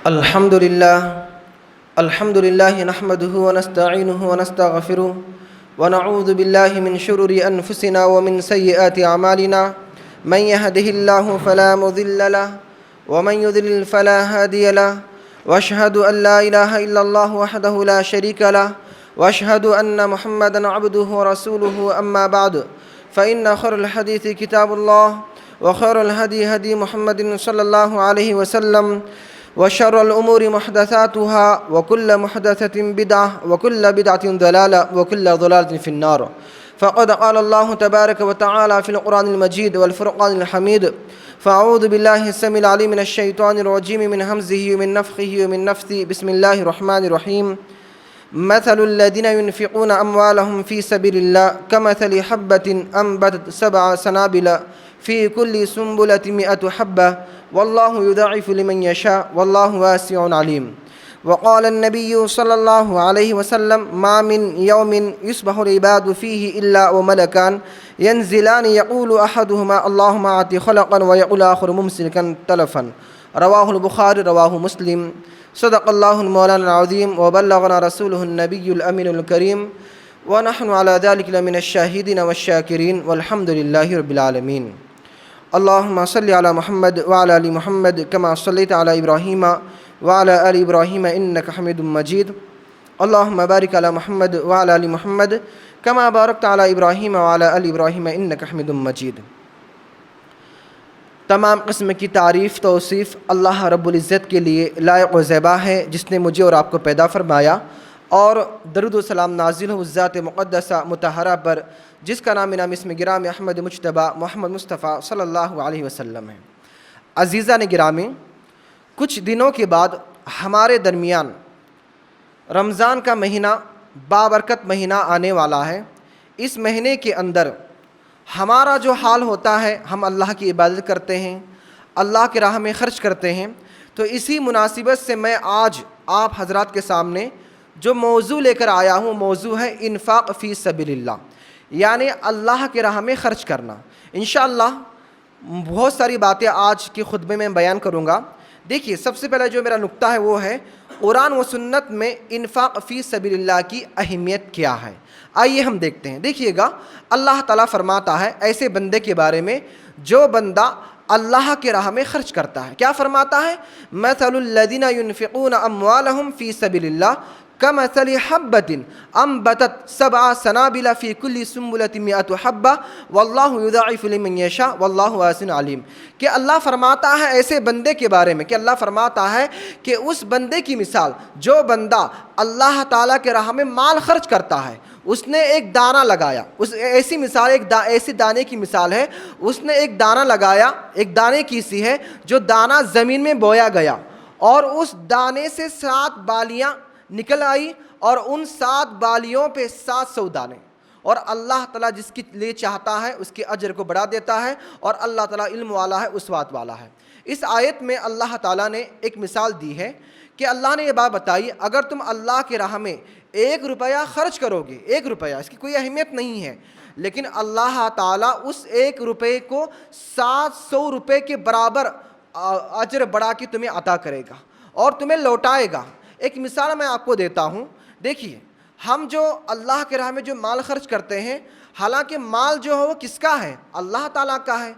الحمد لله نحمده ونستعينه ونستغفره ونعوذ بالله من شرور أنفسنا ومن سيئات أعمالنا. من يهده الله فلا مضل له ومن يضلل فلا هادي له، وأشهد أن لا إله إلا الله وحده لا شريك له، وأشهد أن محمدا عبده ورسوله. أما بعد، فإن خير الحديث كتاب الله، وخير الهدي هدي محمد صلى الله عليه وسلم، وشر الأمور محدثاتها، وكل محدثة بدعة، وكل بدعة ضلالة، وكل ضلالة في النار. فقد قال الله تبارك وتعالى في القرآن المجيد والفرقان الحميد: فأعوذ بالله السميع العليم من الشيطان الرجيم من همزه ومن نفخه ومن نفثه. بسم الله الرحمن الرحيم. مثل الذين ينفقون أموالهم في سبيل الله كمثل حبة أنبتت 7 سنابل في كل سنبلة 100 حبة والله يضاعف لمن يشاء والله واسع عليم. وقال النبي صلى الله عليه وسلم: ما من يوم يصبح العباد فيه إلا وملكان ينزلان يقول أحدهما اللهم أعط خلقا، ويقول آخر ممسكا تلفا. رواه البخاري، رواه مسلم. صدق الله المولانا العظيم، وبلغنا رسوله النبي الأمين الكريم، ونحن على ذلك لمن الشاهدين والشاكرين، والحمد لله رب العالمين. اللهم صل على محمد وعلى آل محمد كما صليت على إبراهيم وعلى آل إبراهيم إنك حميد مجيد. اللهم بارك على محمد وعلى آل محمد كما باركت على إبراهيم وعلى آل إبراهيم إنك حميد مجيد. تمام قسم کی تعریف توصیف اللہ رب العزت کے لیے لائق و زیبا ہے، جس نے مجھے اور آپ کو پیدا فرمایا، اور درود و سلام نازل ہو اس ذات مقدسہ مطہرہ پر جس کا نام اسم گرامی احمد مجتبی محمد مصطفیٰ صلی اللہ علیہ وسلم ہے. عزیزان گرامی، کچھ دنوں کے بعد ہمارے درمیان رمضان کا مہینہ بابرکت مہینہ آنے والا ہے. اس مہینے کے اندر ہمارا جو حال ہوتا ہے، ہم اللہ کی عبادت کرتے ہیں، اللہ کی راہ میں خرچ کرتے ہیں. تو اسی مناسبت سے میں آج آپ حضرات کے سامنے جو موضوع لے کر آیا ہوں، موضوع ہے انفاق فی سبیل اللہ، یعنی اللہ کی راہ میں خرچ کرنا. انشاءاللہ بہت ساری باتیں آج کے خطبے میں بیان کروں گا. دیکھیے، سب سے پہلے جو میرا نقطہ ہے وہ ہے قرآن و سنت میں انفاق فی سبیل اللہ کی اہمیت کیا ہے. آئیے ہم دیکھتے ہیں. دیکھیے گا، اللہ تعالیٰ فرماتا ہے ایسے بندے کے بارے میں جو بندہ اللہ کے راہ میں خرچ کرتا ہے. کیا فرماتا ہے؟ مثل الذین ينفقون اموالهم فی سبیل اللہ کمثل حبۃ انبتت 7 سنابل فی کل سنبلۃ 100 حبۃ واللہ یضاعف لمن یشاء واللہ واسع علیم. کہ اللہ فرماتا ہے ایسے بندے کے بارے میں، کہ اللہ فرماتا ہے کہ اس بندے کی مثال، جو بندہ اللہ تعالیٰ کے راہ میں مال خرچ کرتا ہے، اس نے ایک دانہ لگایا. ایسی مثال، ایسی دانے کی مثال ہے. اس نے ایک دانہ لگایا، ایک دانے کی سی ہے جو دانہ زمین میں بویا گیا، اور اس دانے سے 7 بالیاں نکل آئی، اور ان 7 بالیوں پہ 700 دانے. اور اللہ تعالیٰ جس کے لیے چاہتا ہے اس کے اجر کو بڑھا دیتا ہے، اور اللہ تعالیٰ علم والا ہے، اسوات والا ہے. اس آیت میں اللہ تعالیٰ نے ایک مثال دی ہے کہ اللہ نے یہ بات بتائی، اگر تم اللہ کی راہ میں 1 روپیہ خرچ کرو گے، 1 روپیہ، اس کی کوئی اہمیت نہیں ہے، لیکن اللہ تعالیٰ اس 1 روپے کو 700 روپے کے برابر اجر بڑھا کے تمہیں عطا کرے گا اور تمہیں لوٹائے گا. ایک مثال میں آپ کو دیتا ہوں. دیکھیے، ہم جو اللہ کے راہ میں جو مال خرچ کرتے ہیں، حالانکہ مال جو ہے وہ کس کا ہے؟ اللہ تعالیٰ کا ہے.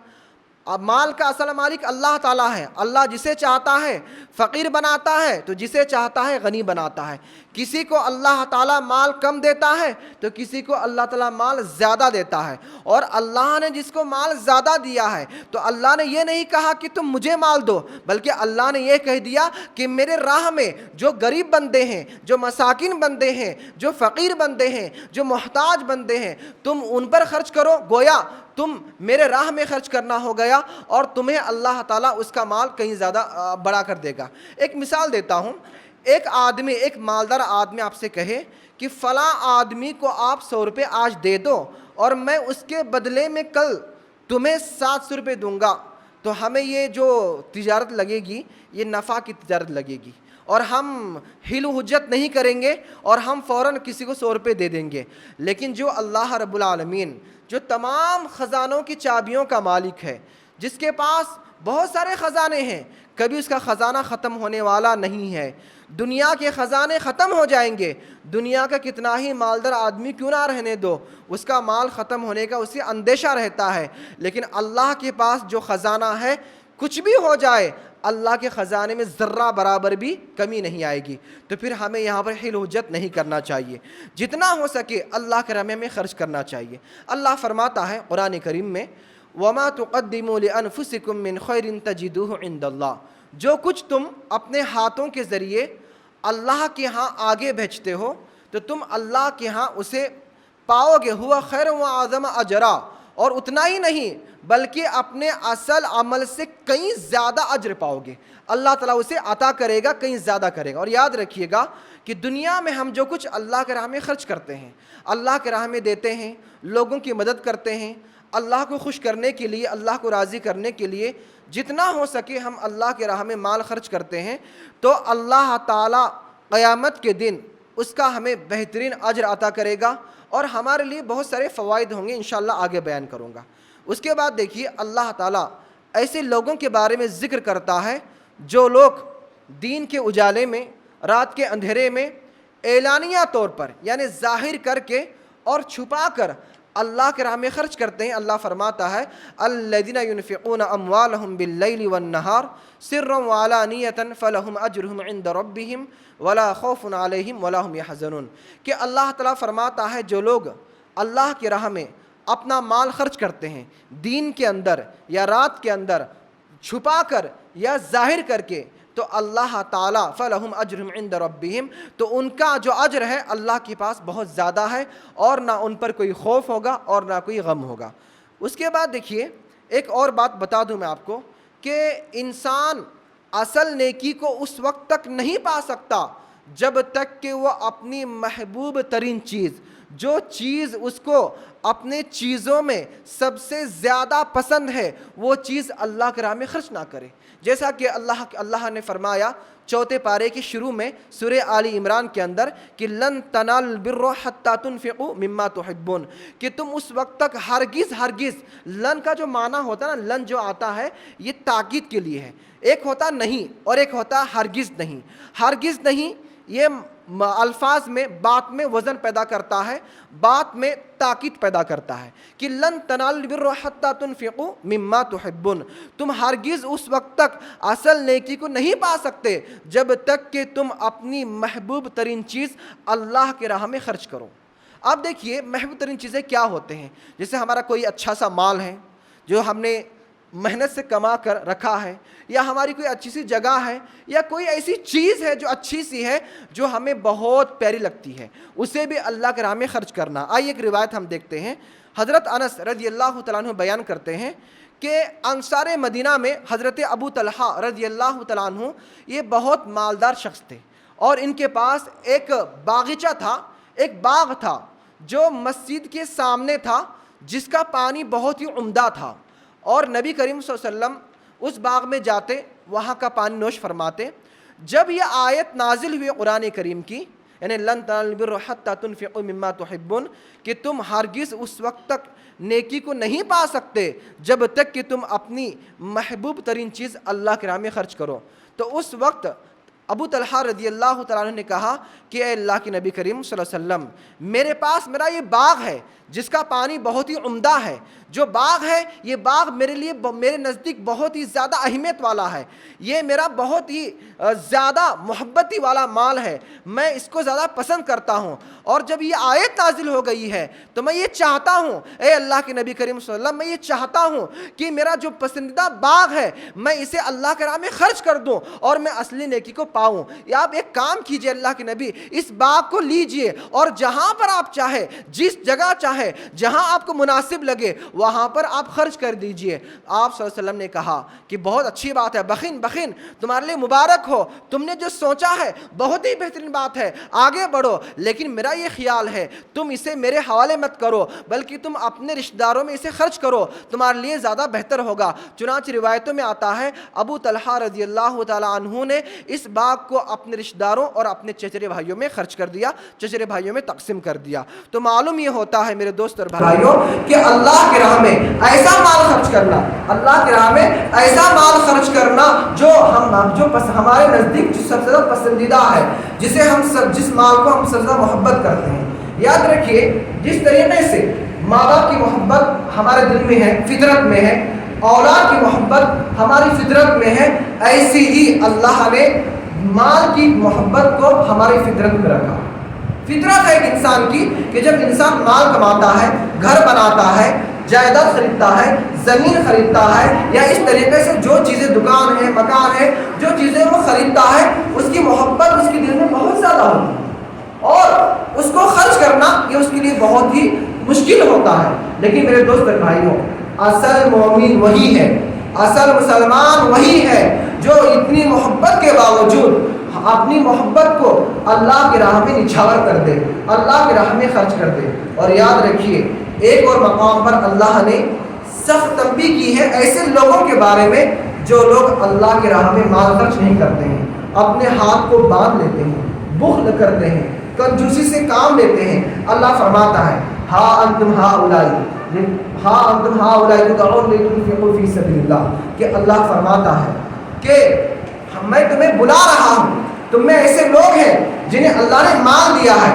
اب مال کا اصل مالک اللہ تعالیٰ ہے. اللہ جسے چاہتا ہے فقیر بناتا ہے، تو جسے چاہتا ہے غنی بناتا ہے. کسی کو اللہ تعالیٰ مال کم دیتا ہے تو کسی کو اللہ تعالیٰ مال زیادہ دیتا ہے. اور اللہ نے جس کو مال زیادہ دیا ہے تو اللہ نے یہ نہیں کہا کہ تم مجھے مال دو، بلکہ اللہ نے یہ کہہ دیا کہ میرے راہ میں جو غریب بندے ہیں، جو مساکین بندے ہیں، جو فقیر بندے ہیں، جو محتاج بندے ہیں، تم ان پر خرچ کرو. گویا تم میرے راہ میں خرچ کرنا ہو گیا، اور تمہیں اللہ تعالیٰ اس کا مال کہیں زیادہ بڑھا کر دے گا. ایک مثال دیتا ہوں. ایک آدمی، ایک مالدار آدمی آپ سے کہے کہ فلاں آدمی کو آپ 100 روپے آج دے دو، اور میں اس کے بدلے میں کل تمہیں 700 روپے دوں گا، تو ہمیں یہ جو تجارت لگے گی یہ نفع کی تجارت لگے گی، اور ہم حیل و حجت نہیں کریں گے، اور ہم فوراً کسی کو 100 روپے دے دیں گے. لیکن جو اللہ رب العالمین، جو تمام خزانوں کی چابیوں کا مالک ہے، جس کے پاس بہت سارے خزانے ہیں، کبھی اس کا خزانہ ختم ہونے والا نہیں ہے۔ دنیا کے خزانے ختم ہو جائیں گے، دنیا کا کتنا ہی مالدار آدمی کیوں نہ رہنے دو، اس کا مال ختم ہونے کا اسے اندیشہ رہتا ہے، لیکن اللہ کے پاس جو خزانہ ہے، کچھ بھی ہو جائے اللہ کے خزانے میں ذرہ برابر بھی کمی نہیں آئے گی۔ تو پھر ہمیں یہاں پر حیل حجت نہیں کرنا چاہیے، جتنا ہو سکے اللہ کے راہ میں خرچ کرنا چاہیے۔ اللہ فرماتا ہے قرآن کریم میں، وَمَا تُقَدِّمُوا لِأَنفُسِكُم مِّن خَيْرٍ تَجِدُوهُ عِندَ اللَّهِ، جو کچھ تم اپنے ہاتھوں کے ذریعے اللہ کے ہاں آگے بھیجتے ہو تو تم اللہ کے ہاں اسے پاؤ گے، ہوا خیر و اعظم اجرا، اور اتنا ہی نہیں بلکہ اپنے اصل عمل سے کہیں زیادہ اجر پاؤ گے، اللہ تعالیٰ اسے عطا کرے گا، کہیں زیادہ کرے گا۔ اور یاد رکھیے گا کہ دنیا میں ہم جو کچھ اللہ کے راہ میں خرچ کرتے ہیں، اللہ کے راہ میں دیتے ہیں، لوگوں کی مدد کرتے ہیں، اللہ کو خوش کرنے کے لیے، اللہ کو راضی کرنے کے لیے جتنا ہو سکے ہم اللہ کے راہ میں مال خرچ کرتے ہیں، تو اللہ تعالیٰ قیامت کے دن اس کا ہمیں بہترین اجر عطا کرے گا، اور ہمارے لیے بہت سارے فوائد ہوں گے، انشاءاللہ آگے بیان کروں گا۔ اس کے بعد دیکھیے اللہ تعالیٰ ایسے لوگوں کے بارے میں ذکر کرتا ہے جو لوگ دین کے اجالے میں، رات کے اندھیرے میں اعلانیہ طور پر یعنی ظاہر کر کے اور چھپا کر اللہ کے راہ میں خرچ کرتے ہیں۔ اللہ فرماتا ہے الذین ينفقون اموالهم باللیل والنہار سرا وعلانیۃ فلہم اجرہم عند ربہم ولا خوف علیہم ولا هم یحزنون، کہ اللہ تعالیٰ فرماتا ہے جو لوگ اللہ کی راہ میں اپنا مال خرچ کرتے ہیں، دین کے اندر یا رات کے اندر چھپا کر یا ظاہر کر کے، تو اللہ تعالیٰ فَلَهُمْ أَجْرُهُمْ عِنْدَ رَبِّهِمْ، تو ان کا جو اجر ہے اللہ کے پاس بہت زیادہ ہے، اور نہ ان پر کوئی خوف ہوگا اور نہ کوئی غم ہوگا۔ اس کے بعد دیکھیے ایک اور بات بتا دوں میں آپ کو کہ انسان اصل نیکی کو اس وقت تک نہیں پا سکتا جب تک کہ وہ اپنی محبوب ترین چیز، جو چیز اس کو اپنے چیزوں میں سب سے زیادہ پسند ہے، وہ چیز اللہ کے راہ میں خرچ نہ کرے۔ جیسا کہ اللہ نے فرمایا چوتھے پارے کے شروع میں سورہ آل عمران کے اندر کہ لن تنالوا البر حتی تنفقوا مما تحبون، کہ تم اس وقت تک ہرگز لن کا جو معنی ہوتا ہے نا، لن جو آتا ہے یہ تاکید کے لیے ہے، ایک ہوتا نہیں اور ایک ہوتا ہرگز نہیں۔ ہرگز نہیں یہ الفاظ میں بات میں وزن پیدا کرتا ہے، بات میں تاکید پیدا کرتا ہے کہ لن تنالوا البر حتی تنفقوا مما تحبون، تم ہرگز اس وقت تک اصل نیکی کو نہیں پا سکتے جب تک کہ تم اپنی محبوب ترین چیز اللہ کے راہ میں خرچ کرو۔ اب دیکھیے محبوب ترین چیزیں کیا ہوتے ہیں، جیسے ہمارا کوئی اچھا سا مال ہے جو ہم نے محنت سے کما کر رکھا ہے، یا ہماری کوئی اچھی سی جگہ ہے، یا کوئی ایسی چیز ہے جو اچھی سی ہے جو ہمیں بہت پیاری لگتی ہے، اسے بھی اللہ کے راہ میں خرچ کرنا۔ آئیے ایک روایت ہم دیکھتے ہیں، حضرت انس رضی اللہ تعالیٰ عنہ بیان کرتے ہیں کہ انصار مدینہ میں حضرت ابو طلحہ رضی اللہ تعالیٰ عنہ یہ بہت مالدار شخص تھے، اور ان کے پاس ایک باغیچہ تھا، ایک باغ تھا جو مسجد کے سامنے تھا، جس کا پانی بہت ہی عمدہ تھا، اور نبی کریم صلی اللہ علیہ وسلم اس باغ میں جاتے، وہاں کا پانی نوش فرماتے۔ جب یہ آیت نازل ہوئی قرآن کریم کی، یعنی لن تنالوا البر حتی تنفقوا مما تحبون، کہ تم ہرگز اس وقت تک نیکی کو نہیں پا سکتے جب تک کہ تم اپنی محبوب ترین چیز اللہ کے راہ میں خرچ کرو، تو اس وقت ابو طلحہ رضی اللہ تعالیٰ عنہ نے کہا کہ اے اللہ کے نبی کریم صلی اللہ علیہ وسلم، میرے پاس میرا یہ باغ ہے جس کا پانی بہت ہی عمدہ ہے، جو باغ ہے یہ باغ میرے لیے میرے نزدیک بہت ہی زیادہ اہمیت والا ہے، یہ میرا بہت ہی زیادہ محبتی والا مال ہے، میں اس کو زیادہ پسند کرتا ہوں، اور جب یہ آیت نازل ہو گئی ہے تو میں یہ چاہتا ہوں اے اللہ کے نبی کریم صلی اللہ علیہ وسلم، میں یہ چاہتا ہوں کہ میرا جو پسندیدہ باغ ہے میں اسے اللہ کے راہ میں خرچ کر دوں اور میں اصلی نیکی کو پاؤں۔ یا آپ ایک کام کیجئے اللہ کے نبی، اس باغ کو لیجئے اور جہاں پر آپ چاہے، جس جگہ چاہے، جہاں آپ کو مناسب لگے وہاں پر آپ خرچ کر دیجئے۔ آپ صلی اللہ علیہ وسلم نے کہا کہ بہت اچھی بات ہے، بخین تمہارے لیے مبارک ہو، تم نے جو سوچا ہے بہت ہی بہترین بات ہے، آگے بڑھو، لیکن میرا یہ خیال ہے تم اسے میرے حوالے مت کرو بلکہ تم اپنے رشتہ داروں میں اسے خرچ کرو، تمہارے لیے زیادہ بہتر ہوگا۔ چنانچہ روایتوں میں آتا ہے ابو طلحہ رضی اللہ تعالیٰ عنہ نے اس باغ کو اپنے رشتہ داروں اور اپنے چچرے بھائیوں میں خرچ کر دیا، چچرے بھائیوں میں تقسیم کر دیا۔ تو معلوم یہ ہوتا ہے میرے دوست اور بھائیوں کہ اللہ کی راہ میں ایسا مال خرچ کرنا، اللہ کی راہ میں ایسا مال خرچ کرنا جو ہمارے نزدیک سب سے زیادہ پسندیدہ ہے، جسے جس مال کو ہم سب سے زیادہ محبت کرتے ہیں۔ یاد رکھیے جس طریقے سے ماں باپ کی محبت ہمارے دل میں ہے، فطرت میں ہے، اولاد کی محبت ہماری فطرت میں ہے، ایسی ہی اللہ نے مال کی محبت کو ہماری فطرت میں رکھا۔ فطرت ہے ایک انسان کی کہ جب انسان مال کماتا ہے، گھر بناتا ہے، جائیداد خریدتا ہے، زمین خریدتا ہے، یا اس طریقے سے جو چیزیں دکان ہے، مکان ہے، جو چیزیں وہ خریدتا ہے، اس کی محبت اس کے دل میں بہت زیادہ ہوتی ہے اور اس کو خرچ کرنا یہ اس کے لیے بہت ہی مشکل ہوتا ہے۔ لیکن میرے دوست اور بھائیوں، اصل مومن وہی ہے، اصل مسلمان وہی ہے جو اتنی محبت کے باوجود اپنی محبت کو اللہ کی راہ میں نچھاور کر دے، اللہ کی راہ میں خرچ کر دے۔ اور یاد رکھیے ایک اور مقام پر اللہ نے سخت تنبیہ کی ہے ایسے لوگوں کے بارے میں جو لوگ اللہ کی راہ میں مال خرچ نہیں کرتے ہیں، اپنے ہاتھ کو باندھ لیتے ہیں، بخل کرتے ہیں، کنجوسی سے کام لیتے ہیں۔ اللہ فرماتا ہے ہا انتم ہؤلاء تدعون لتنفقوا فی سبیل اللہ، کہ اللہ فرماتا ہے کہ میں تمہیں بلا رہا ہوں، تم میں ایسے لوگ ہیں جنہیں اللہ نے مال دیا ہے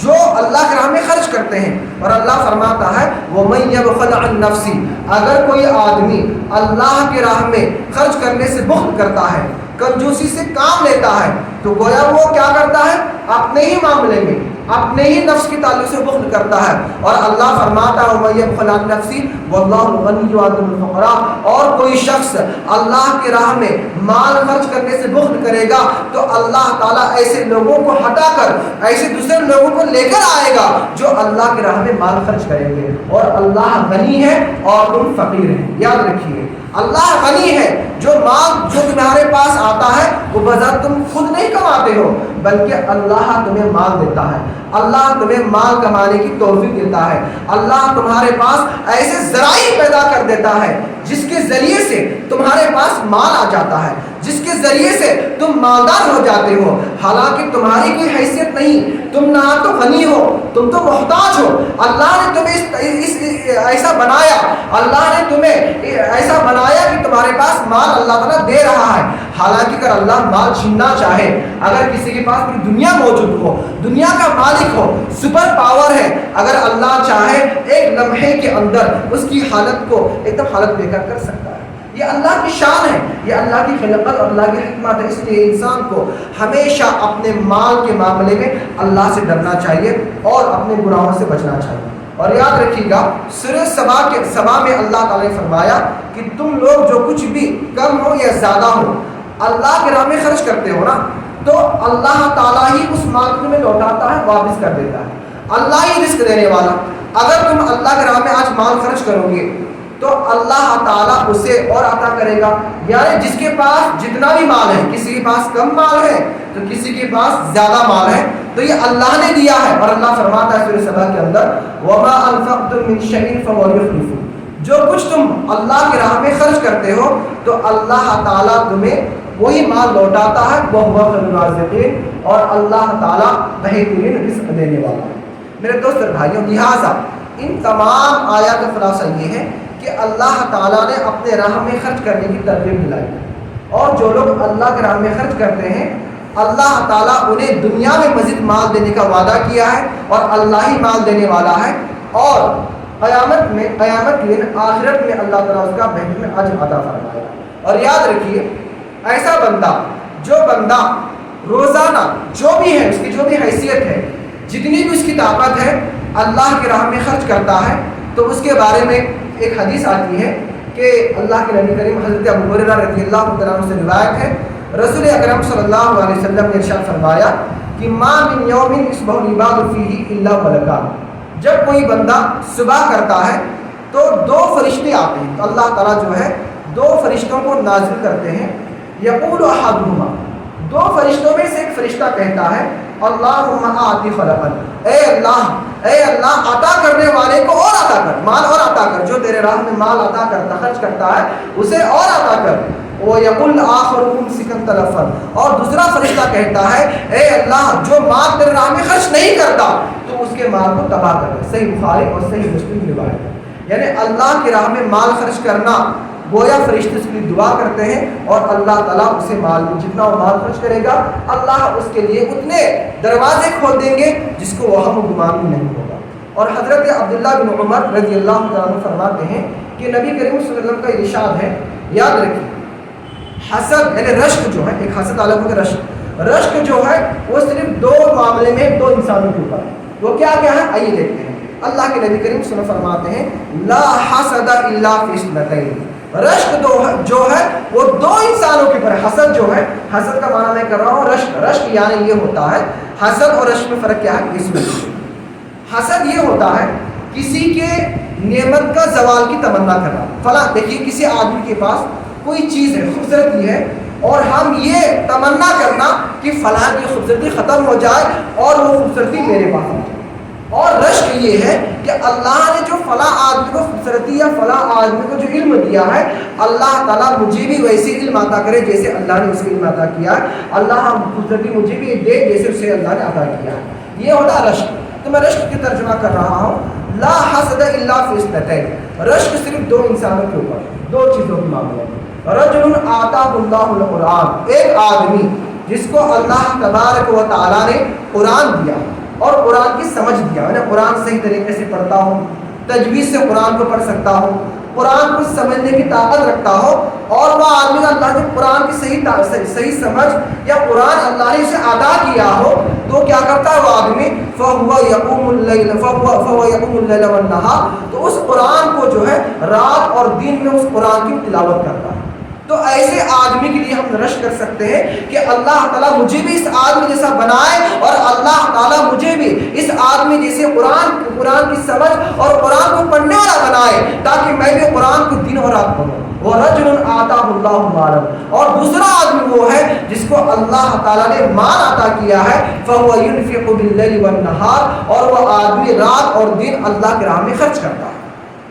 جو اللہ کی راہ میں خرچ کرتے ہیں۔ اور اللہ فرماتا ہے وَمَن يَبْخَلْ عَن نَفْسِهِ، اگر کوئی آدمی اللہ کی راہ میں خرچ کرنے سے بخل کرتا ہے، کنجوسی سے کام لیتا ہے، تو گویا وہ کیا کرتا ہے؟ اپنے ہی معاملے میں اپنے ہی نفس کی تعلق سے بخل کرتا ہے۔ اور اللہ فرماتا ہے وَمَن يَبْخَلْ عَن نَفْسِهِ وَاللَّهُ الْغَنِيُّ وَأَنتُمُ الْفُقَرَاءُ، اور کوئی شخص اللہ کی راہ میں مال خرچ کرنے سے بخل کرے گا تو اللہ تعالیٰ ایسے لوگوں کو ہٹا کر ایسے دوسرے لوگوں کو لے کر آئے گا جو اللہ کی راہ میں مال خرچ کریں گے، اور اللہ غنی ہے اور تم فقیر ہیں۔ یاد رکھیے اللہ غنی ہے، جو مال جو تمہارے پاس آتا ہے وہ بذات تم خود نہیں کماتے ہو، بلکہ اللہ تمہیں مال دیتا ہے، اللہ تمہیں مال کمانے کی توفیق دیتا ہے، اللہ تمہارے پاس ایسے ذرائع پیدا کر دیتا ہے جس کے ذریعے سے تمہارے پاس مال آ جاتا ہے، جس کے ذریعے سے تم مالدار ہو جاتے ہو، حالانکہ تمہاری کوئی حیثیت نہیں، تم نہ تو غنی ہو، تم تو محتاج ہو۔ اللہ نے تمہیں ایسا بنایا، اللہ نے تمہیں ایسا بنایا کہ تمہارے پاس مال اللہ تعالیٰ دے رہا ہے، حالانکہ اگر اللہ مال چھیننا چاہے، اگر کسی کے پاس پوری دنیا موجود ہو، دنیا کا مالک ہو، سپر پاور ہے، اگر اللہ چاہے ایک لمحے کے اندر اس کی حالت کو ایک دم حالت بے کر سکتا ہے۔ یہ اللہ کی شان ہے، یہ اللہ کی خلقت اور اللہ کی حکمت ہے۔ اس لیے انسان کو ہمیشہ اپنے مال کے معاملے میں اللہ سے ڈرنا چاہیے اور اپنے گناہوں سے بچنا چاہیے۔ اور یاد رکھیے گا سورہ سبا میں اللہ تعالیٰ نے فرمایا کہ تم لوگ جو کچھ بھی کم ہو یا زیادہ ہو اللہ کے راہ میں خرچ کرتے ہو نا، تو اللہ تعالیٰ ہی اس مال کو تمہیں لوٹاتا ہے، واپس کر دیتا ہے، اللہ ہی رزق دینے والا۔ اگر تم اللہ کے راہ میں آج مال خرچ کرو گے تو اللہ تعالیٰ اسے اور عطا کرے گا۔ یعنی جس کے پاس جتنا بھی مال ہے، کسی کے پاس کم مال ہے تو کسی کے پاس زیادہ مال ہے، تو یہ اللہ نے دیا ہے۔ اور اللہ فرماتا ہے سورہ سبا کے اندر وَمَا أَنفَقْتُم مِّن شَيْءٍ فَهُوَ يُخْلِفُهُ، جو کچھ تم اللہ کی راہ میں خرچ کرتے ہو تو اللہ تعالیٰ تمہیں وہی مال لوٹاتا ہے، وَهُوَ خَيْرُ الرَّازِقِينَ، اور اللہ تعالیٰ بہترین رزق دینے والا ہے۔ میرے دوست اور بھائیوں، لہٰذا ان تمام آیات کا خلاصہ یہ ہے کہ اللہ تعالیٰ نے اپنے راہ میں خرچ کرنے کی ترغیب دلائی، اور جو لوگ اللہ کے راہ میں خرچ کرتے ہیں اللہ تعالیٰ انہیں دنیا میں مزید مال دینے کا وعدہ کیا ہے، اور اللہ ہی مال دینے والا ہے، اور قیامت کے دن آخرت میں اللہ تعالیٰ اس کا بہترین اجر عطا فرمائے گا۔ اور یاد رکھیے ایسا بندہ روزانہ جو بھی ہے، اس کی جو بھی حیثیت ہے، جتنی بھی اس کی طاقت ہے، اللہ کی راہ میں خرچ کرتا ہے، تو اس کے بارے میں ایک حدیث آتی ہے کہ اللہ کے نبی کریم حضرت ابو ہریرہ رضی اللہ عنہ سے روایت ہے، رسول اکرم صلی اللہ علیہ وسلم نے ارشاد فرمایا کہ ما من یوم یصبح العباد فیہ الا ملکان، جب کوئی بندہ صبح کرتا ہے تو دو فرشتے آتے ہیں، تو اللہ تعالیٰ جو ہے دو فرشتوں کو نازل کرتے ہیں، یقول احدہما، دو فرشتوں میں سے ایک فرشتہ کہتا ہے اللہم آتی خلقا، اے اللہ عطا کرنے والے کو اور عطا کر، مال اور عطا کر، جو تیرے راہ میں مال عطا کرتا خرچ کرتا ہے اسے اور عطا کر، وَيَقُلْ آخَرُ مُمْسِكًا تَلَفًا، اور دوسرا فرشتہ کہتا ہے اے اللہ جو مال تیرے راہ میں خرچ نہیں کرتا تو اس کے مال کو تباہ کر دے۔ صحیح بخاری اور صحیح مسلم کی روایت ہے۔ یعنی اللہ کی راہ میں مال خرچ کرنا، گویا فرشتے اس کے لیے دعا کرتے ہیں اور اللہ تعالیٰ اسے مال میں جتنا وہ مال خرچ کرے گا اللہ اس کے لیے اتنے دروازے کھول دیں گے جس کو وہم و گمان بھی نہیں ہوگا۔ اور حضرت عبداللہ بن عمر رضی اللہ تعالیٰ عنہ فرماتے ہیں کہ نبی کریم صلی اللہ علیہ وسلم کا ارشاد ہے، یاد رکھیے حسد یعنی رشک جو ہے، ایک حسد الگ ہوگا، رشک جو ہے وہ صرف دو معاملے میں دو انسانوں کے اوپر ہے۔ وہ کیا کیا ہے آئیے دیکھتے ہیں۔ اللہ کے نبی کریم صلی اللہ علیہ وسلم فرماتے ہیں لا حسد الا فی اثنتین، رشک جو ہے وہ دو انسانوں کے اوپر ہے۔ حسد جو ہے، حسد کا معنی میں کر رہا ہوں رشک یعنی یہ ہوتا ہے، حسد اور رشک میں فرق کیا ہے اس میں؟ حسد یہ ہوتا ہے کسی کے نعمت کا زوال کی تمنا کرنا۔ فلاں دیکھیے کسی آدمی کے پاس کوئی چیز ہے، خوبصورتی ہے، اور ہم یہ تمنا کرنا کہ فلاں کی خوبصورتی ختم ہو جائے اور وہ خوبصورتی میرے پاس آ جائے۔ اور رشک یہ ہے کہ اللہ نے جو فلاں آدمی کو خوبصورتی یا فلاں آدمی کو جو علم دیا ہے اللہ تعالیٰ مجھے بھی ویسے علم عطا کرے جیسے اللہ نے اسے علم عطا کیا ہے، اللہ خوبصورتی مجھے بھی دے جیسے اسے اللہ نے عطا کیا ہے۔ یہ ہوتا ہے رشک۔ تو میں رشک کی ترجمہ کر رہا ہوں لا حسد الا فی اثنتین، رشک صرف دو انسانوں کے اوپر، دو چیزوں کے معاملے میں۔ رجل آتاہ اللہ القرآن، ایک آدمی جس کو اللہ تبارک و تعالیٰ نے قرآن دیا اور قرآن کی سمجھ دیا، میں قرآن صحیح طریقے سے پڑھتا ہوں، تجوید سے قرآن کو پڑھ سکتا ہوں، قرآن کو سمجھنے کی طاقت رکھتا ہو، اور وہ آدمی اللہ نے قرآن کی صحیح سمجھ یا قرآن اللہ نے اسے ادا کیا ہو تو کیا کرتا ہے وہ آدمی فَهُوَ يَقُومُ اللَّيْلَ وَالنَّهَارَ، تو اس قرآن کو جو ہے رات اور دن میں اس قرآن کی تلاوت کرتا ہے۔ تو ایسے آدمی کے لیے ہم رشک کر سکتے ہیں کہ اللہ تعالیٰ مجھے بھی اس آدمی جیسا بنائے اور اللہ تعالیٰ مجھے بھی اس آدمی جیسے قرآن کی سمجھ اور قرآن کو پڑھنے والا بنائے تاکہ میں بھی قرآن کو دن اور رات پڑھوں۔ وَرَجُلٌ آتَاهُ اللَّهُ مَالًا، اور دوسرا آدمی وہ ہے جس کو اللہ تعالیٰ نے مال عطا کیا ہے فَهُوَ يُنْفِقُ بِاللَّيْلِ وَالنَّهَارِ، اور وہ آدمی رات اور دن اللہ کی راہ میں خرچ کرتا ہے۔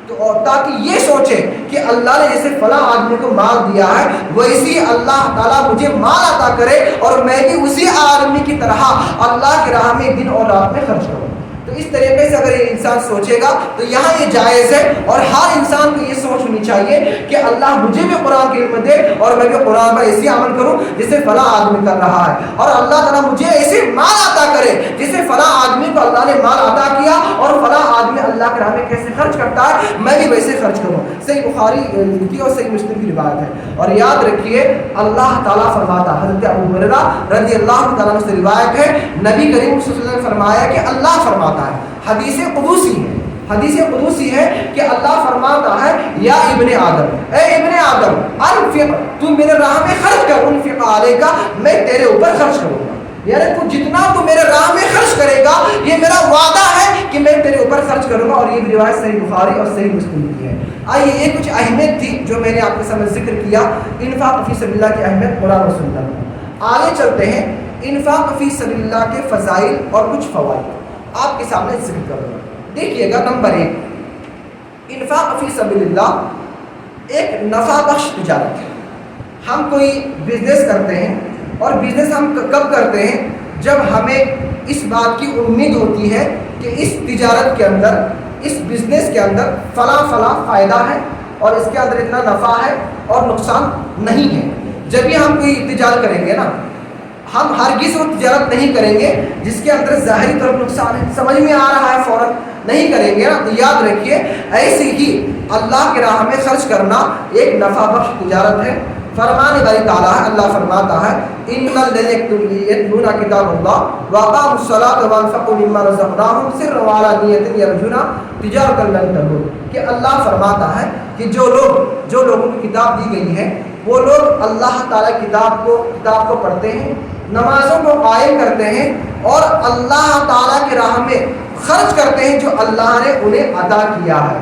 تو تاکہ یہ سوچے کہ اللہ نے جیسے فلاں آدمی کو مال دیا ہے ویسی اللہ تعالیٰ مجھے مال عطا کرے اور میں بھی اسی آدمی کی طرح اللہ کی راہ میں دن اور رات میں خرچ کروں۔ تو اس طریقے سے اگر یہ انسان سوچے گا تو یہاں یہ جائز ہے، اور ہر انسان کو یہ سوچ ہونی چاہیے کہ اللہ مجھے بھی قرآن کی علم دے اور میں بھی قرآن پر ایسی عمل کروں جسے فلاں آدمی کر رہا ہے، اور اللہ تعالیٰ مجھے ایسے مال عطا کرے جسے فلاں آدمی کو اللہ نے مال عطا کیا اور فلاں آدمی اللہ کے راہ میں کیسے خرچ کرتا ہے میں بھی ویسے خرچ کروں۔ صحیح بخاری کی اور صحیح مسلم کی روایت ہے۔ اور یاد رکھیے اللہ تعالیٰ فرماتا، حضرت ابو ہریرہ رضی اللہ تعالیٰ عنہ سے روایت ہے، نبی کریم صلی اللہ علیہ وسلم نے فرمایا کہ اللہ فرماتا ہے، حدیث قدوسی ہے کہ اللہ فرماتا ہے یا ابن آدم، اے ابن آدم انفق، تو میرے راہ میں خرچ کر، انفق علیک، میں تیرے اوپر خرچ کروں گا۔ یعنی تو جتنا تو میرے راہ میں خرچ کرے گا یہ میرا وعدہ ہے کہ میں تیرے اوپر خرچ کروں گا۔ اور یہ روایت صحیح بخاری اور صحیح مسلم کی ہے۔ آئیے یہ کچھ اہمیت تھی جو میں نے آپ کے سامنے ذکر کیا انفاق فی سبیل اللہ کی اہمیت قرآن و سنت میں۔ آگے چلتے ہیں انفاق فی سبیل اللہ کے فضائل اور کچھ فوائد آپ کے سامنے ذکر کروں گا۔ دیکھیے گا نمبر 1، انفاق فی سبیل اللہ ایک نفع بخش تجارت ہے۔ ہم کوئی بزنس کرتے ہیں اور بزنس ہم کب کرتے ہیں جب ہمیں اس بات کی امید ہوتی ہے کہ اس تجارت کے اندر، اس بزنس کے اندر فلاں فائدہ ہے اور اس کے اندر اتنا نفع ہے اور نقصان نہیں ہے۔ جب بھی ہم کوئی تجارت کریں گے نا، ہم ہرگز وہ تجارت نہیں کریں گے جس کے اندر ظاہری طور نقصان ہے، سمجھ میں آ رہا ہے فوراً نہیں کریں گے نا۔ تو یاد رکھیے ایسے ہی اللہ کی راہ میں خرچ کرنا ایک نفع بخش تجارت ہے۔ فرمان باری تعالیٰ ہے، اللہ فرماتا ہے ان الذین یتلون کتاب اللہ واقاموا الصلاۃ وانفقوا مما رزقناہم سرا وعلانیۃ یرجون تجارۃ لن تبور، کہ اللہ فرماتا ہے کہ جو لوگوں کی کتاب دی گئی ہے وہ لوگ اللہ تعالیٰ کتاب کو پڑھتے ہیں، نمازوں کو قائم کرتے ہیں اور اللہ تعالیٰ کی راہ میں خرچ کرتے ہیں جو اللہ نے انہیں عطا کیا ہے،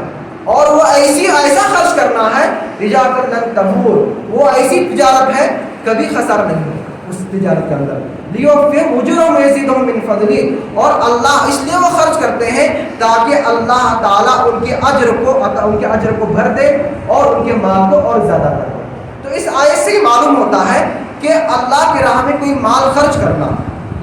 اور وہ ایسا خرچ کرنا ہے تجارت لن تبور، وہ ایسی تجارت ہے کبھی خسارہ نہیں ہوگا اس تجارت کے اندر۔ لیوفیہم اجورہم ویزیدہم من فضلہ، اور اللہ اس لیے وہ خرچ کرتے ہیں تاکہ اللہ تعالیٰ ان کے اجر کو بھر دے اور ان کے مال کو اور زیادہ کر دے۔ تو اس آیت سے معلوم ہوتا ہے کہ اللہ کی راہ میں کوئی مال خرچ کرنا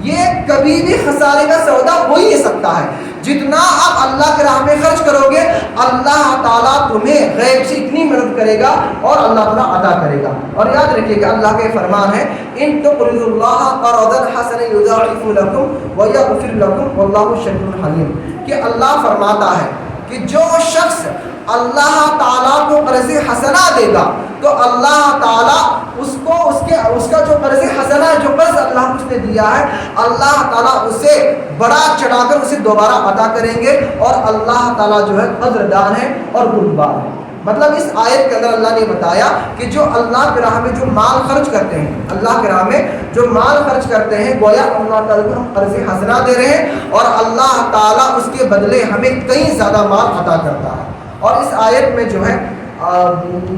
یہ کبھی بھی خسارے کا سودا ہو ہی نہیں سکتا ہے. جتنا آپ اللہ کی راہ میں خرچ کرو گے اللہ تعالیٰ تمہیں غیب سے اتنی مدد کرے گا اور اللہ تعالیٰ عطا کرے گا. اور یاد رکھیے کہ اللہ کے فرمان ہے ان تقرضوا اللہ قرضا حسنا یضاعف لكم ویغفر لكم واللہ شکور حلیم، کہ اللہ فرماتا ہے کہ جو شخص اللہ تعالیٰ کو قرض حسنہ دے گا تو اللہ تعالیٰ اس کا جو قرض حسنہ ہے، جو قرض اللہ کو اس نے دیا ہے، اللہ تعالیٰ اسے بڑا چڑھا کر اسے دوبارہ عطا کریں گے. اور اللہ تعالیٰ جو ہے قدردان ہے اور بردبار ہے. مطلب اس آیت کے اندر اللہ نے بتایا کہ جو اللہ کی راہ میں جو مال خرچ کرتے ہیں، اللہ کی راہ میں جو مال خرچ کرتے ہیں، گویا اللہ تعالیٰ کو ہم قرض حسنہ دے رہے ہیں اور اللہ تعالیٰ اس کے بدلے ہمیں کئی زیادہ مال عطا کرتا ہے. اور اس آیت میں جو ہے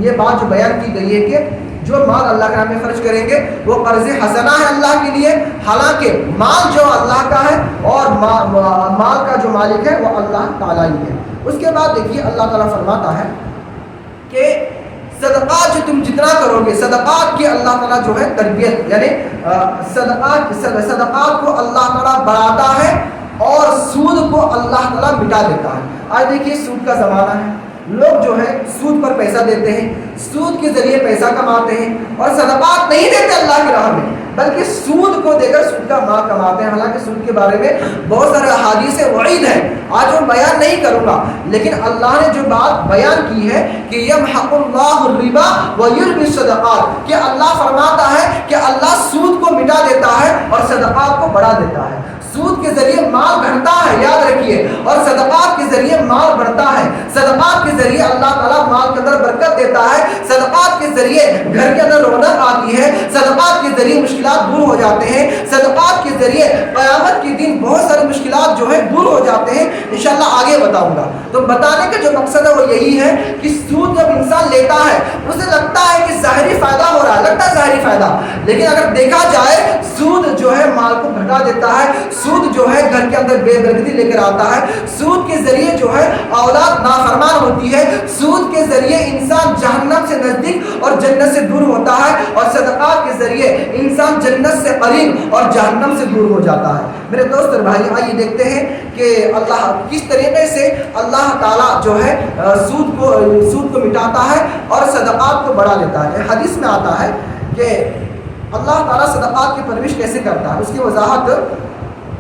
یہ بات جو بیان کی گئی ہے کہ جو مال اللہ کے راہ میں خرچ کریں گے وہ قرض حسنہ ہے اللہ کے لیے، حالانکہ مال جو اللہ کا ہے اور مال کا جو مالک ہے وہ اللہ تعالیٰ ہی ہے. اس کے بعد دیکھیے اللہ تعالیٰ فرماتا ہے کہ صدقات جو تم جتنا کرو گے، صدقات کی اللہ تعالیٰ جو ہے تربیت، یعنی صدقات کو اللہ تعالیٰ بڑھاتا ہے اور سود کو اللہ تعالیٰ مٹا دیتا ہے. آج دیکھیے سود کا زمانہ ہے، لوگ جو ہے سود پر پیسہ دیتے ہیں، سود کے ذریعے پیسہ کماتے ہیں اور صدقات نہیں دیتے اللہ کی راہ میں، بلکہ سود کو دے کر سود کا مال کماتے ہیں. حالانکہ سود کے بارے میں بہت سارے احادیث وعید ہیں، آج وہ بیان نہیں کروں گا، لیکن اللہ نے جو بات بیان کی ہے کہ یمحق اللہ الربا ویربی الصدقات، کہ اللہ فرماتا ہے کہ اللہ سود کو مٹا دیتا ہے اور صدقات کو بڑھا دیتا ہے. سود کے ذریعے مال بڑھتا ہے، یاد رکھیے، اور صدقات کے ذریعے مال بڑھتا ہے. صدقات کے ذریعے اللہ تعالیٰ مال کے اندر برکت دیتا ہے، صدقات کے ذریعے گھر کے اندر رونق آتی ہے، صدقات کے ذریعے مشکلات دور ہو جاتے ہیں، صدقات کے ذریعے قیامت کے دن بہت ساری مشکلات جو ہے دور ہو جاتے ہیں. انشاءاللہ آگے بتاؤں گا. تو بتانے کا جو مقصد ہے وہ یہی ہے کہ سود جب انسان لیتا ہے اسے لگتا ہے کہ ظاہری فائدہ ہو رہا ہے، لگتا ہے ظاہری فائدہ، لیکن اگر دیکھا جائے سود جو ہے مال کو گھٹا دیتا ہے، سود جو ہے گھر کے اندر بے برکتی لے کر آتا ہے، سود کے ذریعے جو ہے اولاد نافرمان ہوتی ہے، سود کے ذریعے انسان جہنم سے نزدیک اور جنت سے دور ہوتا ہے، اور صدقات کے ذریعے انسان جنت سے قریب اور جہنم سے دور ہو جاتا ہے. میرے دوست اور بھائی، آئیے دیکھتے ہیں کہ اللہ کس طریقے سے اللہ تعالیٰ جو ہے سود کو مٹاتا ہے اور صدقات کو بڑھا دیتا ہے. حدیث میں آتا ہے کہ اللہ تعالیٰ صدقات کی پرورش کیسے کرتا ہے. اس کی وضاحت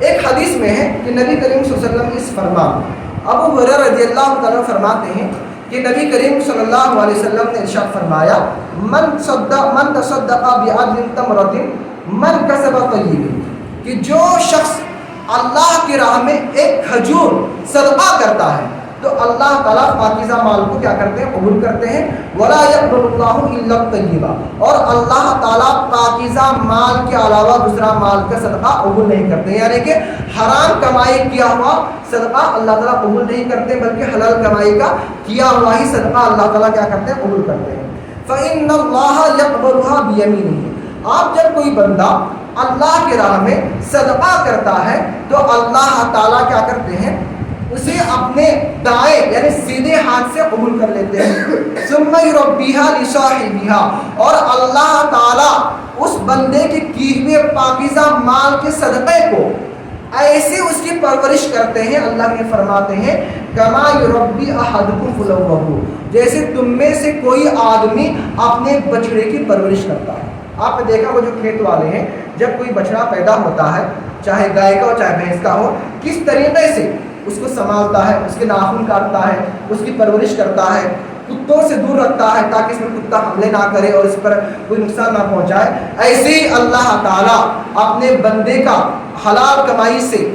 ایک حدیث میں ہے کہ نبی کریم صلی اللہ علیہ وسلم اس فرمان، ابو ہریرہ رضی اللہ تعالیٰ فرماتے ہیں کہ نبی کریم صلی اللہ علیہ وسلم نے ارشاد فرمایا من تصدق بعدل تمرۃ من کسب طیب، کہ جو شخص اللہ کی راہ میں ایک کھجور صدقہ کرتا ہے تو اللہ تعالیٰ پاکیزہ مال کو کیا کرتے ہیں؟ قبول کرتے ہیں. ولا يقبل الله الا الطیبہ، اور اللہ تعالیٰ پاکیزہ مال کے علاوہ دوسرا مال کا صدقہ قبول نہیں کرتے. یعنی کہ حرام کمائی کیا ہوا صدقہ اللہ تعالیٰ قبول نہیں کرتے، بلکہ حلال کمائی کا کیا ہوا ہی صدقہ اللہ تعالیٰ کیا کرتے ہیں؟ قبول کرتے ہیں. فإن الله يقبلها بيمينه، آپ جب کوئی بندہ اللہ کی راہ میں صدقہ کرتا ہے تو اللہ تعالیٰ کیا کرتے ہیں؟ اسے اپنے دائیں یعنی سیدھے ہاتھ سے قبول کر لیتے ہیں. ثم يربيها لصاحبها، اور اللہ تعالیٰ اس بندے کے کیے ہوئے پاکیزہ مال کے صدقے کو ایسے اس کی پرورش کرتے ہیں. اللہ نے فرماتے ہیں کما یربی احدکم فلوہ، جیسے تم میں سے کوئی آدمی اپنے بچڑے کی پرورش کرتا ہے. آپ نے دیکھا وہ جو کھیت والے ہیں، جب کوئی بچڑا پیدا ہوتا ہے، چاہے گائے کا ہو چاہے بھینس کا ہو، کس طریقے سے اس کو سنبھالتا ہے، اس کے ناخن کاٹتا ہے، اس کی پرورش کرتا ہے، کتوں سے دور رکھتا ہے تاکہ اس میں کتا حملے نہ کرے اور اس پر کوئی نقصان نہ پہنچائے. ایسے ہی اللہ تعالیٰ اپنے بندے کا حلال کمائی سے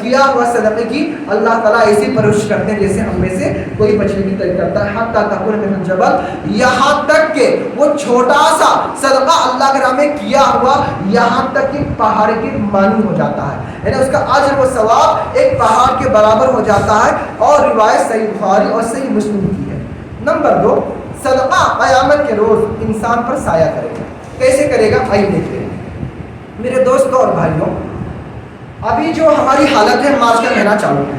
کیا ہوا صدقے کی اللہ تعالیٰ ایسی پرورش کرتے ہیں جیسے ہم میں سے کوئی بچڑے کی طرح کرتا ہے. حتیٰ تکون من الجبل، یہاں تک کہ وہ چھوٹا سا صدقہ اللہ کے راہ میں کیا ہوا یہاں تک کہ پہاڑ کی مانند ہو جاتا ہے، یعنی اس کا اجر و ثواب ایک پہاڑ کے برابر ہو جاتا ہے. اور روایت صحیح بخاری اور صحیح مسلم کی ہے. نمبر 2، صدقہ قیامت کے روز انسان پر سایہ کرے گا. کیسے کرے گا؟ آئیے دیکھتے ہیں. میرے دوستوں اور بھائیوں، ابھی جو ہماری حالت ہے، مارچ کا مہینہ چالو ہے،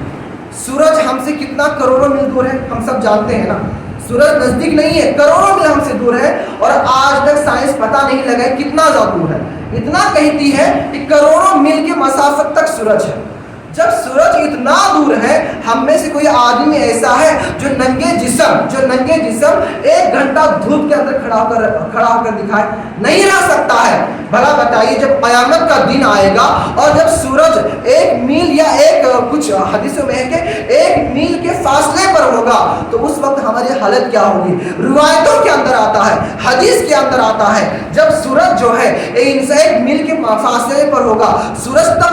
سورج ہم سے کتنا کروڑوں میل دور ہے ہم سب جانتے ہیں نا. سورج نزدیک نہیں ہے، کروڑوں میل ہم سے دور ہے، اور آج تک سائنس پتہ نہیں لگا کتنا زیادہ دور ہے۔ اتنا کہتی ہے کہ کروڑوں میل کے مسافت تک سورج ہے۔ جب سورج اتنا دور ہے، ہم میں سے کوئی آدمی ایسا ہے جو ننگے جسم 1 گھنٹہ دھوپ کے اندر کھڑا ہو کر دکھائے؟ نہیں رہ سکتا ہے۔ بھلا بتائیے جب قیامت کا دن آئے گا اور جب سورج 1 میل یا کچھ حدیثوں میں ہے کہ 1 میل کے فاصلے پر ہوگا، تو اس وقت ہماری حالت کیا ہوگی؟ روایتوں کے اندر آتا ہے، حدیث کے اندر آتا ہے، جب سورج جو ہے 1 میل کے فاصلے پر ہوگا، سورج تب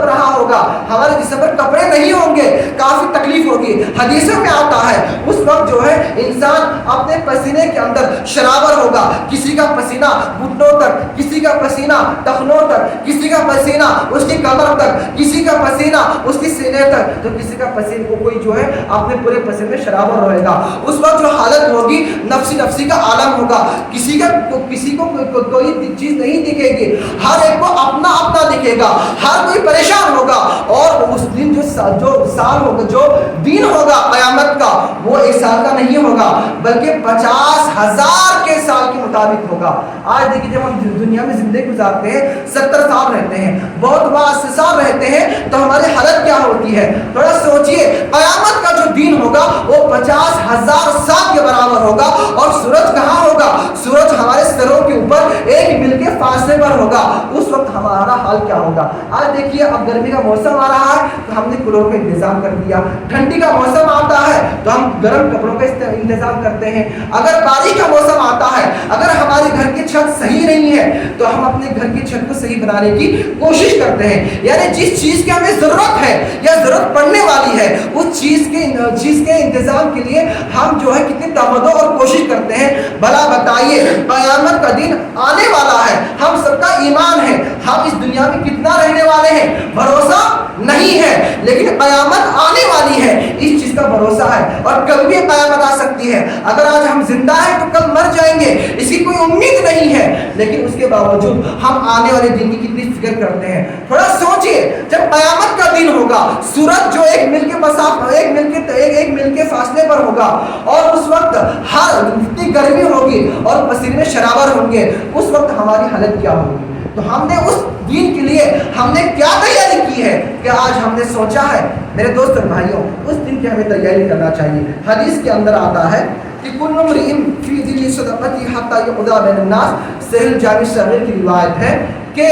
رہا ہوگا، ہمارے جسم پر کپڑے نہیں ہوں گے، کافی تکلیف ہوگی۔ حدیثوں میں آتا ہے اس وقت جو ہے انسان اپنے پسینے کے اندر شرابر ہوگا، کسی کا پسینہ گھٹنوں تک، کسی کا پسینہ ٹخنوں تک، کسی کا پسینہ اس کی کمر تک، کسی کا پسینہ اس کی سینے تک، تو کسی کا پسینہ کو کوئی جو ہے اپنے پورے پسینے میں شرابر رہے گا۔ اس وقت جو حالت ہوگی نفسی کا عالم ہوگا، کسی کو کوئی چیز نہیں دکھے گی، ہر ایک کو اپنا دکھے گا، ہر کوئی پریشان ہوگا، اور اس دن جو سال ہوگا، جو دن ہوگا قیامت کا، وہ 1 سال کا نہیں ہوگا بلکہ 50,000 کے سال کے مطابق ہوگا۔ آج دیکھیے جب ہم دنیا میں زندگی گزارتے ہیں، 70 سال رہتے ہیں، بہت 80 سال رہتے ہیں، تو ہماری حالت کیا ہوتی ہے؟ تھوڑا سوچئے، قیامت کا جو دن ہوگا وہ 50,000 سال کے برابر ہوگا، اور سورج کہاں ہوگا؟ سورج ہمارے سروں کے اوپر 1 میل کے فاصلے پر ہوگا۔ اس وقت ہمارا حال کیا ہوگا؟ آج دیکھیے اب گرمی کا موسم آ رہا ہے تو ہم نے کولر کا انتظام کر دیا، ٹھنڈی کا موسم آتا ہے تو ہم گرم کپڑوں کا انتظام کرتے ہیں، اگر بارش کا موسم آتا ہے، اگر ہمارے گھر کی چھت صحیح نہیں ہے تو ہم اپنے گھر کی چھت کو صحیح بنانے کی کوشش کرتے ہیں، یعنی جس چیز کی ہمیں ضرورت ہے یا ضرورت پڑنے والی ہے اس چیز کے انتظام کے لیے ہم جو ہے کتنی تمدد اور کوشش کرتے ہیں۔ بھلا بتائیے قیامت کا دن آنے والا ہے، ہم سب کا ایمان ہے، ہم اس دنیا میں کتنا رہنے والے ہیں بھروسہ نہیں ہے، لیکن قیامت آنے والی ہے اس چیز کا بھروسہ ہے، اور کل بھی قیامت آ سکتی ہے۔ اگر آج ہم زندہ ہیں تو کل مر جائیں گے، اس کی کوئی امید نہیں ہے، لیکن اس کے باوجود ہم آنے والے دن کی کتنی فکر کرتے ہیں۔ تھوڑا سوچئے، جب قیامت کا دن ہوگا، سورج جو 1 میل کے فاصلے پر ہوگا، اور اس وقت ہر اتنی گرمی ہوگی اور پسینے میں شرابر ہوں گے، اس وقت ہماری حالت کیا ہوگی؟ تو ہم نے اس دین کے لیے ہم نے کیا تیاری کی ہے کہ آج ہم نے سوچا ہے؟ میرے دوست اور بھائیوں، اس دن کی ہمیں تیاری کرنا چاہیے۔ حدیث کے اندر آتا ہے کہ کل امرئ فی ذل صدقتی حتی یقضی بین الناس، صحیح جامع صغیر کی روایت ہے کہ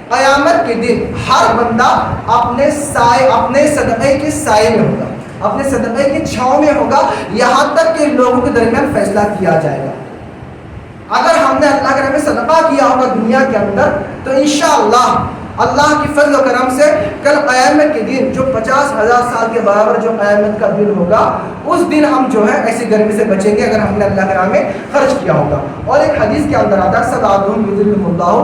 قیامت کے دن ہر بندہ اپنے صدقے کے سائے میں ہوگا، اپنے صدقے کی چھاؤں میں ہوگا، یہاں تک کہ لوگوں کے درمیان فیصلہ کیا جائے گا۔ اگر ہم نے اللہ کے نام میں صدقہ کیا ہوگا دنیا کے اندر تو انشاءاللہ اللہ کی فضل و کرم سے کل قیامت کے دن جو 50,000 سال کے برابر جو قیامت کا دن ہوگا، اس دن ہم جو ہے ایسی گرمی سے بچیں گے اگر ہم نے اللہ کے نام میں خرچ کیا ہوگا۔ اور ایک حدیث کے اندر آتا ہے سبعۃ یظلهم اللہ،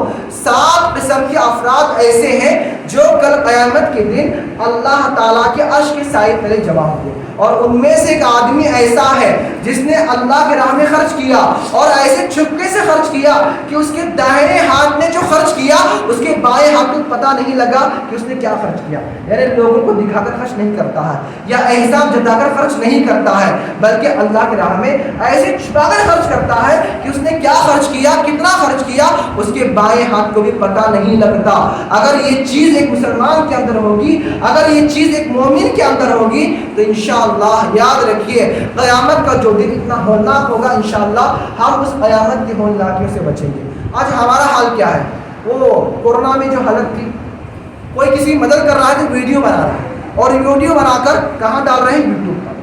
7 قسم کے افراد ایسے ہیں جو کل قیامت کے دن اللہ تعالیٰ کے عرش کے سائے تلے جمع ہوں گے، اور ان میں سے ایک آدمی ایسا ہے جس نے اللہ کے راہ میں خرچ کیا، اور ایسے چھپکے سے خرچ کیا کہ اس کے دائیں ہاتھ نے جو خرچ کیا اس کے بائیں ہاتھ کو پتہ نہیں لگا کہ اس نے کیا خرچ کیا، یعنی لوگوں کو دکھا کر خرچ نہیں کرتا ہے یا احسان جتا کر خرچ نہیں کرتا ہے، بلکہ اللہ کے راہ میں ایسے چھپا کر خرچ کرتا ہے کہ اس نے کیا خرچ کیا، کتنا خرچ کیا، اس کے بائیں ہاتھ کو بھی پتہ نہیں لگتا۔ اگر یہ چیز ایک مسلمان کے اندر ہوگی، اگر یہ چیز ایک مومن کے اندر ہوگی تو انشاءاللہ یاد رکھیے قیامت کا جو دن اتنا ہولناک ہوگا، انشاءاللہ ہم اس قیامت کی ہولناکیوں سے بچیں گے۔ آج ہمارا حال کیا ہے؟ وہ کورونا میں جو حالت تھی، کوئی کسی کی مدد کر رہا ہے تو ویڈیو بنا رہا ہے، اور ویڈیو بنا کر کہاں ڈال رہے ہیں؟ یوٹیوب پر۔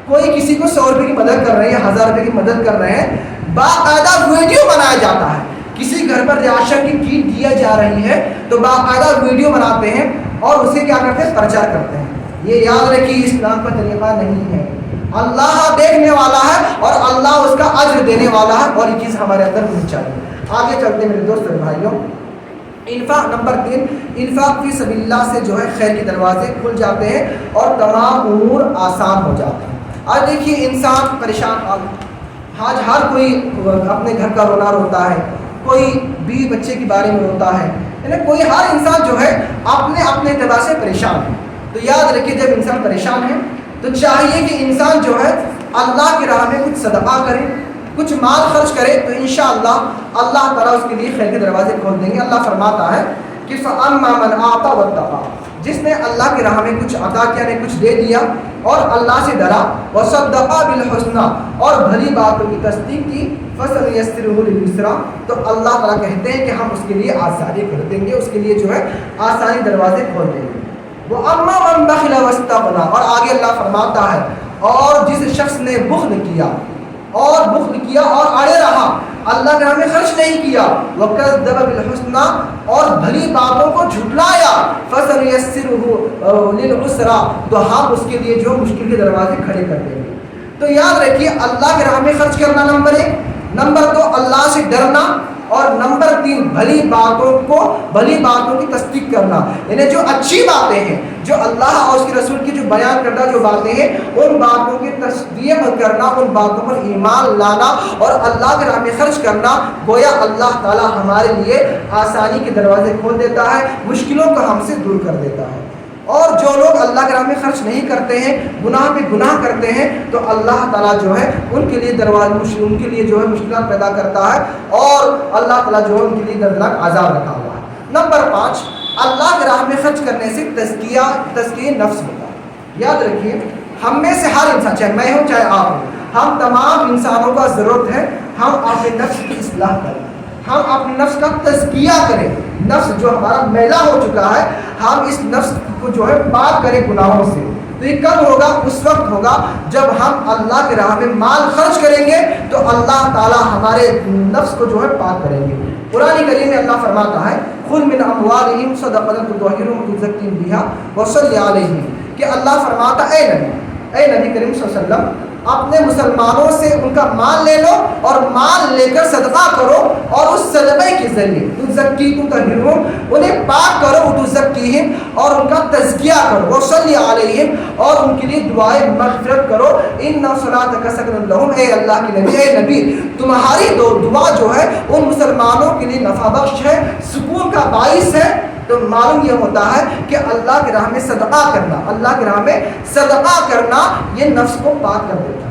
کوئی کسی کو 100 روپے کی مدد کر رہے ہیں، 1000 روپے کی مدد کر رہے ہیں، باقاعدہ ویڈیو بنایا جاتا ہے۔ کسی گھر پر راشن کی کیٹ دیا جا رہی ہے تو باقاعدہ ویڈیو بناتے ہیں اور اسے کیا کرتے ہیں؟ پرچار کرتے ہیں۔ یہ یاد رکھیے اسلام کا طریقہ نہیں ہے، اللہ دیکھنے والا ہے اور اللہ اس کا اجر دینے والا ہے، اور یہ چیز ہمارے اندر ہونی چاہیے۔ آگے چلتے میرے دوست اور بھائیوں، انفاق نمبر 3، انفاق فی سبیل اللہ سے جو ہے خیر کے دروازے کھل جاتے ہیں اور تمام امور آسان ہو جاتے ہیں۔ آج دیکھیے انسان پریشان، آج ہر کوئی اپنے گھر کا رونا روتا ہے، کوئی بیوی بچے کے بارے میں روتا ہے، یعنی کوئی ہر انسان جو ہے اپنے اعتبار سے پریشان ہے۔ تو یاد رکھیے جب انسان پریشان ہے تو چاہیے کہ انسان جو ہے اللہ کی راہ میں کچھ صدقہ کرے، کچھ مال خرچ کرے، تو انشاءاللہ اللہ تعالیٰ اس کے لیے خیر کے دروازے کھول دیں گے۔ اللہ فرماتا ہے کہ فَأَمَّا مَنْ أَعْطَىٰ وَاتَّقَىٰ، جس نے اللہ کی راہ میں کچھ عطا کیا، نے کچھ دے دیا اور اللہ سے ڈرا، وَصَدَّقَ بِالْحُسْنَىٰ، اور بھلی باتوں کی تصدیق کی، فَسَنُيَسِّرُهُ لِلْيُسْرَىٰ، تو اللہ تعالیٰ کہتے ہیں کہ ہم اس کے لیے آسانی کر دیں گے، اس کے لیے جو ہے آسانی دروازے کھول دیں گے۔ وَأَمَّا مَنْ بَخِلَ وَاسْتَغْنَىٰ، اور آگے اللہ فرماتا ہے اور جس شخص نے بخل کیا اور اڑے رہا، اللہ کے راہ میں خرچ نہیں کیا، وَكَذَّبَ بِالْحُسْنَىٰ، اور بھلی باتوں کو جھٹلایا، فَسَنُيَسِّرُهُ لِلْعُسْرَىٰ، تو ہم اس کے لیے جو مشکل کے دروازے کھڑے کر دیں گے۔ تو یاد رکھیے اللہ کے راہ میں خرچ کرنا نمبر 1، نمبر 2 اللہ سے ڈرنا، اور نمبر 3 بھلی باتوں کی تصدیق کرنا، یعنی جو اچھی باتیں ہیں، جو اللہ اور اس کے رسول کی جو بیان کردہ جو باتیں ہیں، ان باتوں کی تصدیق کرنا، ان باتوں پر ایمان لانا اور اللہ کے راہ میں خرچ کرنا، گویا اللہ تعالی ہمارے لیے آسانی کے دروازے کھول دیتا ہے، مشکلوں کو ہم سے دور کر دیتا ہے۔ اور جو لوگ اللہ کے راہ میں خرچ نہیں کرتے ہیں، گناہ پہ گناہ کرتے ہیں، تو اللہ تعالیٰ جو ہے ان کے لیے ان کے لیے جو ہے مشکلات پیدا کرتا ہے، اور اللہ تعالیٰ جو ہے ان کے لیے دردناک عذاب رکھا ہوا ہے۔ نمبر 5، اللہ کے راہ میں خرچ کرنے سے تزکیہ نفس ہوتا ہے۔ یاد رکھیے ہم میں سے ہر انسان، چاہے میں ہوں چاہے آپ ہوں، ہم تمام انسانوں کا ضرورت ہے ہم اپنے نفس کی اصلاح کریں، ہم اپنے نفس کا تزکیہ کریں، نفس جو ہمارا میلا ہو چکا ہے، ہم اس نفس کو جو ہے پاک کریں گناہوں سے۔ تو یہ کب ہوگا؟ اس وقت ہوگا جب ہم اللہ کے راہ میں مال خرچ کریں گے، تو اللہ تعالیٰ ہمارے نفس کو جو ہے پاک کریں گے۔ قرآن کریم میں اللہ فرماتا ہے خُذْ مِنْ أَمْوَالِهِمْ صَدَقَةً تُطَهِّرُهُمْ وَتُزَكِّيهِمْ بِهَا وَصَلِّ عَلَيْهِمْ، کہ اللہ فرماتا اے نبی کریم صلی اللہ علیہ وسلم، اپنے مسلمانوں سے ان کا مال لے لو اور مال لے کر صدقہ کرو، اور اس صدقے کے ذریعے تُزَكِّيهِمْ، انہیں پاک کرو، وَتُزَكِّيهِمْ، اور ان کا تزکیہ کرو، وَصَلِّ عَلَيْهِمْ، اور ان کے لیے دعائے مغفرت کرو، إِنَّ صَلَاتَكَ سَكْنٌ لَهُمْ، اے اللہ کے نبی، اے نبی تمہاری دعا جو ہے ان مسلمانوں کے لیے نفع بخش ہے، سکون کا باعث ہے۔ تو معلوم یہ ہوتا ہے کہ اللہ کی راہ میں صدقہ کرنا، اللہ کی راہ میں صدقہ کرنا یہ نفس کو پاک کر دیتا ہے،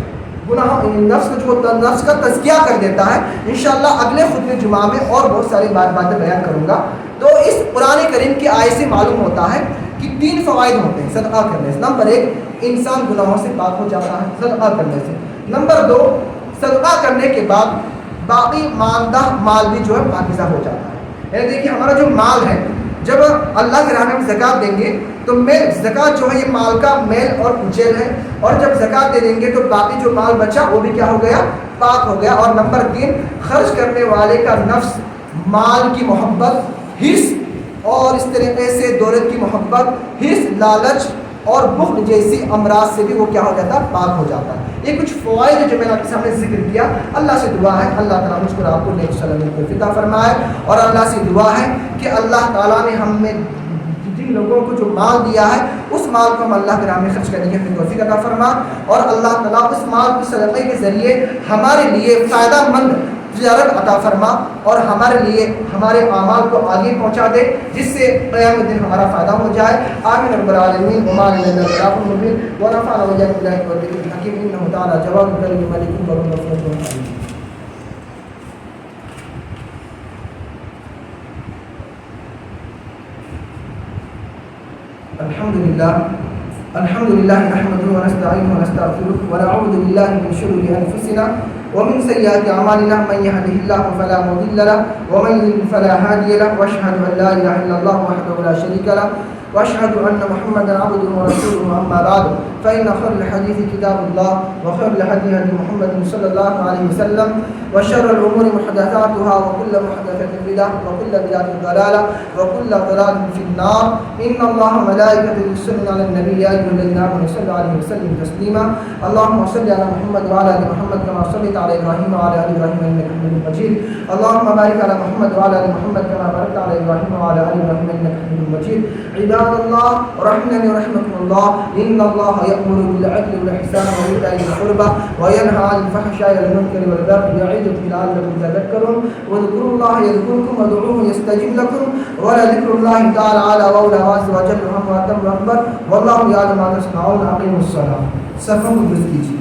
نفس کا تزکیہ کر دیتا ہے۔ انشاءاللہ اگلے خطبہ جمعہ میں اور بہت ساری باتیں بیان کروں گا۔ تو اس قرآن کریم کی آیت سے معلوم ہوتا ہے کہ 3 فوائد ہوتے ہیں صدقہ کرنے سے۔ نمبر 1، انسان گناہوں سے پاک ہو جاتا ہے صدقہ کرنے سے۔ نمبر 2، صدقہ کرنے کے بعد باقی ماندہ مال بھی جو ہے پاکیزہ ہو جاتا ہے۔ یعنی دیکھیے ہمارا جو مال ہے، جب اللہ کے راہ میں ہم زکوٰۃ دیں گے تو زکوٰۃ جو ہے یہ مال کا میل اور کچیل ہے، اور جب زکوٰۃ دے دیں گے تو باقی جو مال بچا وہ بھی کیا ہو گیا؟ پاک ہو گیا۔ اور نمبر 3، خرچ کرنے والے کا نفس مال کی محبت، حرص، اور اس طریقے سے دولت کی محبت، حرص، لالچ اور بخل جیسی امراض سے بھی وہ کیا ہو جاتا ہے؟ پاک ہو جاتا ہے۔ یہ کچھ فوائد جو میں نے آپ کے سامنے ذکر کیا، اللہ سے دعا ہے اللہ تعالیٰ مجھ کو آپ کو نیک سلامت توفیق عطا فرمائے، اور اللہ سے دعا ہے کہ اللہ تعالیٰ نے ہم میں جن لوگوں کو جو مال دیا ہے اس مال کو ہم اللہ کے راہ میں خرچ کرنے کی ہمیں توفیق عطا فرما، اور اللہ تعالیٰ اس مال کی صدقے کے ذریعے ہمارے لیے فائدہ مند تجارت عطا فرما، اور ہمارے لیے ہمارے اعمال کو آگے پہنچا دے، جس سے قیام دن ہمارا فائدہ ہو جائے۔ آمین رب العالمین، وما لنا الا المبین، ونفعنا وإياكم بالآيات والذكر الحكيم، إنه تعالى جواد كريم ملك بر غفور رحيم۔ الحمد لله نحمده ونستعينه ونستغفره ونعوذ بالله من شرور أنفسنا ومن سيئات أعمالنا، من يهده الله فلا مضل له ومن يضلل فلا هادي له، وأشهد أن لا إله إلا الله وحده لا شريك له، وأشهد أن محمدا عبده ورسوله، أما بعد فإن خير الحديث كتاب الله، وخير الهدي هدي محمد صلى الله عليه وسلم، وشر الأمور محدثاتها، وكل محدثة بدعة، وكل بدعة ضلالة، وكل ضلالة في النار۔ إن الله وملائكته يصلون على النبي يا أيها الذين آمنوا صلوا عليه وسلموا تسليما۔ اللهم صل على محمد وعلى آل محمد كما صليت على إبراهيم وعلى آل إبراهيم إنك حميد مجيد۔ اللهم بارك على محمد وعلى آل محمد كما باركت على إبراهيم وعلى آل إبراهيم إنك حميد مجيد۔ عباد الله رحمني ورحمكم الله، إن الله يأمر بالعدل والإحسان وإيتاء ذي القربى وينهى عن الفحشاء والمنكر والبغي يعظكم لعلكم تذكرون، واذكروا الله يذكركم وادعوه يستجب لكم، ولذكر الله تعالى أعلى وأولى وعز وجل وأكبر، والله يعلم ما تصنعون، أقيموا الصلاة۔ صفوں کو درست کیجیے.